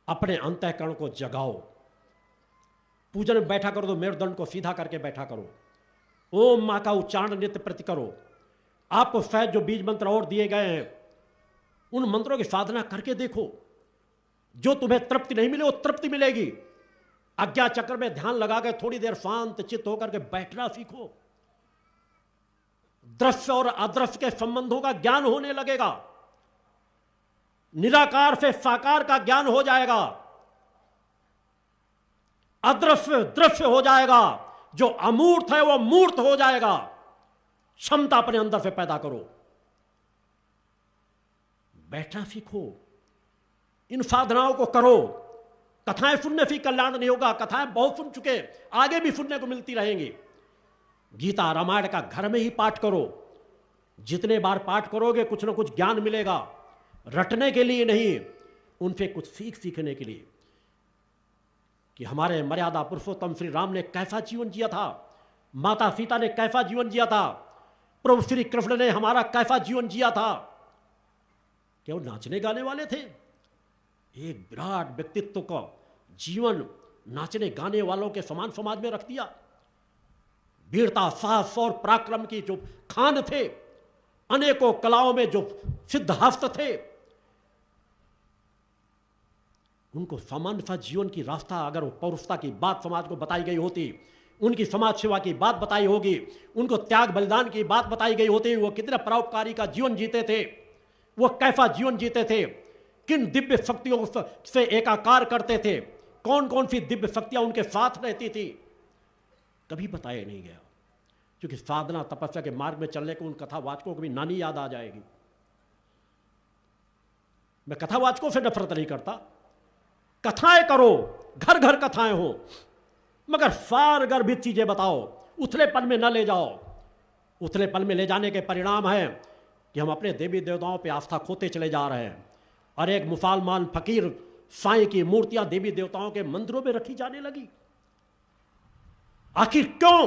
अपने अंतःकरण को जगाओ। पूजन में बैठा करो तो मेरुदंड को सीधा करके बैठा करो। ओम मां का उच्चारण नित्य प्रति करो। आपको शायद जो बीज मंत्र और दिए गए हैं उन मंत्रों की साधना करके देखो। जो तुम्हें तृप्ति नहीं मिले वो तृप्ति मिलेगी। आज्ञा चक्र में ध्यान लगा के थोड़ी देर शांत चित्त होकर के बैठना सीखो। दृश्य और अदृश्य के संबंधों का ज्ञान होने लगेगा। निराकार से साकार का ज्ञान हो जाएगा। अदृश्य दृश्य हो जाएगा। जो अमूर्त है वो मूर्त हो जाएगा। क्षमता अपने अंदर से पैदा करो। बैठना सीखो। इन साधनाओं को करो। कथाएं सुनने से कल्याण नहीं होगा। कथाएं बहुत सुन चुके, आगे भी सुनने को मिलती रहेंगी। गीता रामायण का घर में ही पाठ करो। जितने बार पाठ करोगे कुछ ना कुछ ज्ञान मिलेगा। रटने के लिए नहीं, उनसे कुछ सीखने के लिए कि हमारे मर्यादा पुरुषोत्तम श्री राम ने कैसा जीवन जिया था, माता सीता ने कैसा जीवन जिया था, प्रभु श्री कृष्ण ने हमारा कैसा जीवन जिया था। क्या वो नाचने गाने वाले थे? एक विराट व्यक्तित्व का जीवन नाचने गाने वालों के समान समाज में रख दिया। वीरता, साहस और पराक्रम की जो खान थे, अनेकों कलाओं में जो सिद्धहस्त थे, उनको सामान्य सा जीवन की रास्ता, अगर वो पौरुषता की बात समाज को बताई गई होती, उनकी समाज सेवा की बात बताई होगी, उनको त्याग बलिदान की बात बताई गई होती, वो कितने परोपकारी का जीवन जीते थे, वो कैसा जीवन जीते थे, किन दिव्य शक्तियों से एकाकार करते थे, कौन कौन सी दिव्य शक्तियां उनके साथ रहती थी, कभी बताया नहीं गया। क्योंकि साधना तपस्या के मार्ग में चलने को उन कथावाचकों को भी नानी याद आ जाएगी। मैं कथावाचकों से नफरत नहीं करता। कथाएं करो, घर घर कथाएं हो, मगर सार गर्भित चीजें बताओ। उथलेपन में न ले जाओ। उथलेपन में ले जाने के परिणाम है कि हम अपने देवी देवताओं पे आस्था खोते चले जा रहे हैं। और एक मुसलमान फकीर साईं की मूर्तियां देवी देवताओं के मंदिरों में रखी जाने लगी। आखिर क्यों?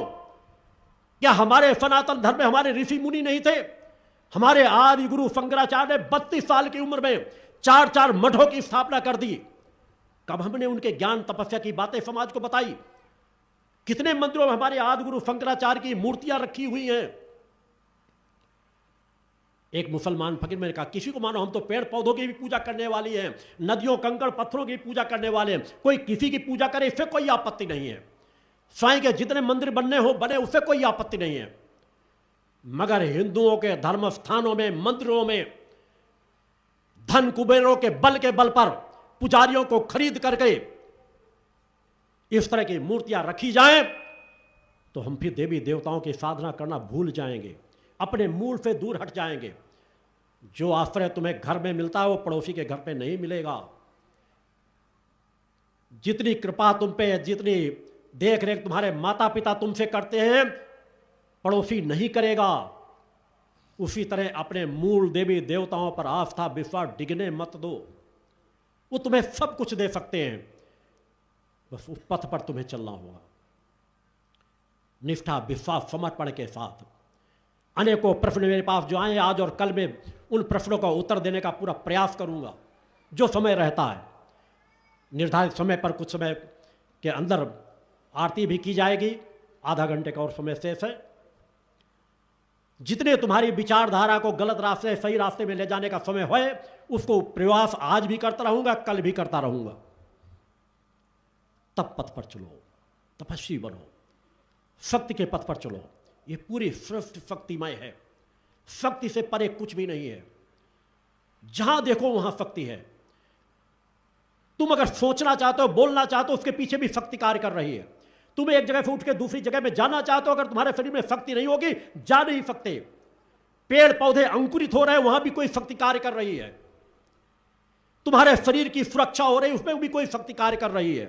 क्या हमारे सनातन धर्म में हमारे ऋषि मुनि नहीं थे? हमारे आदि गुरु शंकराचार्य ने 32 साल की उम्र में 4 मठों की स्थापना कर दी। कब हमने उनके ज्ञान तपस्या की बातें समाज को बताई? कितने मंदिरों में हमारे आदि गुरु शंकराचार्य की मूर्तियां रखी हुई हैं। एक मुसलमान फकीर मैंने कहा, किसी को मानो, हम तो पेड़ पौधों की भी पूजा करने वाली हैं, नदियों कंकड़ पत्थरों की पूजा करने वाले हैं, कोई किसी की पूजा करे इससे कोई आपत्ति नहीं है। साईं के जितने मंदिर बनने हो बने, उससे कोई आपत्ति नहीं है। मगर हिंदुओं के धर्म स्थानों में, मंदिरों में धन कुबेरों के बल पर पुजारियों को खरीद करके इस तरह की मूर्तियां रखी जाएं, तो हम फिर देवी देवताओं की साधना करना भूल जाएंगे, अपने मूल से दूर हट जाएंगे। जो आश्रय तुम्हें घर में मिलता है वो पड़ोसी के घर पे नहीं मिलेगा। जितनी कृपा तुम पे, जितनी देख रेख तुम्हारे माता पिता तुमसे करते हैं, पड़ोसी नहीं करेगा। उसी तरह अपने मूल देवी देवताओं पर आस्था विश्वास डिगने मत दो। वो तुम्हें सब कुछ दे सकते हैं, बस उस पथ पर तुम्हें चलना होगा, निष्ठा विश्वास समर्पण के साथ। अनेकों प्रश्न मेरे पास जो आए आज और कल, में उन प्रश्नों का उत्तर देने का पूरा प्रयास करूंगा जो समय रहता है। निर्धारित समय पर कुछ समय के अंदर आरती भी की जाएगी, आधा घंटे का और समय शेष है। जितने तुम्हारी विचारधारा को गलत रास्ते सही रास्ते में ले जाने का समय है, उसको प्रयास आज भी करता रहूंगा, कल भी करता रहूंगा। तब पथ पर चलो, तपस्वी बनो, शक्ति के पथ पर चलो। ये पूरी सृष्टि शक्तिमय है, शक्ति से परे कुछ भी नहीं है। जहां देखो वहां शक्ति है। तुम अगर सोचना चाहते हो, बोलना चाहते हो, उसके पीछे भी शक्ति कार्य कर रही है। तुम एक जगह से उठ के दूसरी जगह में जाना चाहते हो, अगर तुम्हारे शरीर में शक्ति नहीं होगी, जा नहीं सकते। पेड़ पौधे अंकुरित हो रहे हैं, वहां भी कोई शक्ति कार्य कर रही है। तुम्हारे शरीर की सुरक्षा हो रही है, उसमें भी कोई शक्ति कार्य कर रही है।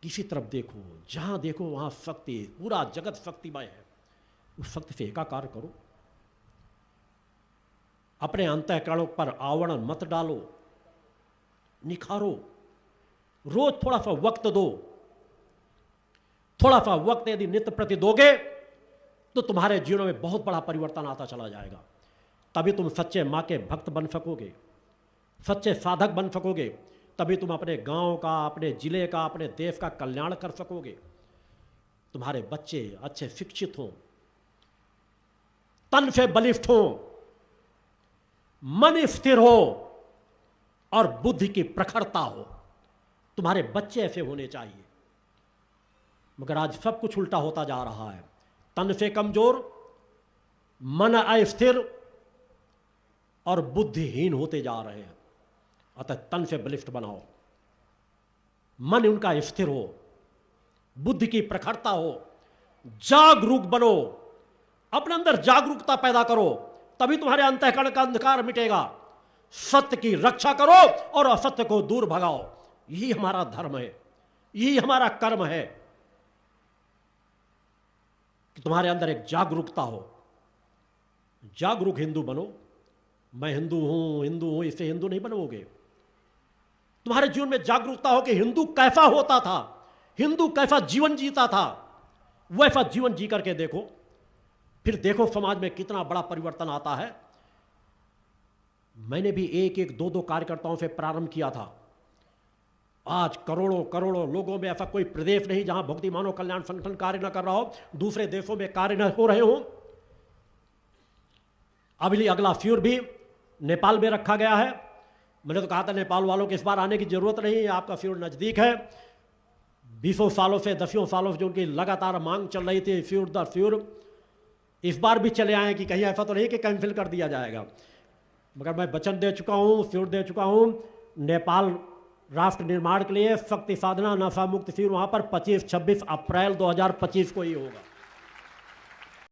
किसी तरफ देखो, जहां देखो वहां शक्ति, पूरा जगत शक्तिमय है। उस शक्ति से एकाकार करो। अपने अंतःकरणों पर आवरण मत डालो, निखारो। रोज थोड़ा सा वक्त दो। थोड़ा सा वक्त यदि नित्य प्रति दोगे तो तुम्हारे जीवन में बहुत बड़ा परिवर्तन आता चला जाएगा। तभी तुम सच्चे मां के भक्त बन सकोगे। सच्चे साधक बन सकोगे, तभी तुम अपने गांव का, अपने जिले का, अपने देश का कल्याण कर सकोगे। तुम्हारे बच्चे अच्छे शिक्षित हों, तन से बलिष्ठ हों, मन स्थिर हो और बुद्धि की प्रखरता हो। तुम्हारे बच्चे ऐसे होने चाहिए। मगर आज सब कुछ उल्टा होता जा रहा है। तन से कमजोर, मन अस्थिर और बुद्धिहीन होते जा रहे हैं। अतः तन से बलिष्ठ बनाओ, मन उनका स्थिर हो, बुद्धि की प्रखरता हो, जागरूक बनो, अपने अंदर जागरूकता पैदा करो, तभी तुम्हारे अंतःकरण का अंधकार मिटेगा। सत्य की रक्षा करो और असत्य को दूर भगाओ। यही हमारा धर्म है, यही हमारा कर्म है कि तुम्हारे अंदर एक जागरूकता हो। जागरूक हिंदू बनो। मैं हिंदू हूं, इससे हिंदू नहीं बनोगे। तुम्हारे जीवन में जागरूकता हो कि हिंदू कैसा होता था, हिंदू कैसा जीवन जीता था। वैसा जीवन जी करके देखो, फिर देखो समाज में कितना बड़ा परिवर्तन आता है। मैंने भी एक एक दो दो कार्यकर्ताओं से प्रारंभ किया था। आज करोड़ों करोड़ों लोगों में ऐसा कोई प्रदेश नहीं जहां भक्ति मानव कल्याण संगठन कार्य न कर रहा हो, दूसरे देशों में कार्य न हो रहे हो। अभी अगला फ्यूर भी नेपाल में रखा गया है। मैंने तो कहा था नेपाल वालों को इस बार आने की जरूरत नहीं है, आपका फ्यूर नजदीक है। 20 सालों से 10 सालों से जो उनकी लगातार मांग चल रही थी फ्यूर दर फ्यूर, इस बार भी चले आए कि कहीं ऐसा तो नहीं कि कैंसिल कर दिया जाएगा। मगर मैं वचन दे चुका हूँ, फ्यूर दे चुका हूँ। नेपाल राष्ट्र निर्माण के लिए शक्ति साधना नशा मुक्त फ्यूर वहाँ पर 25-26 अप्रैल 2025 को ही होगा।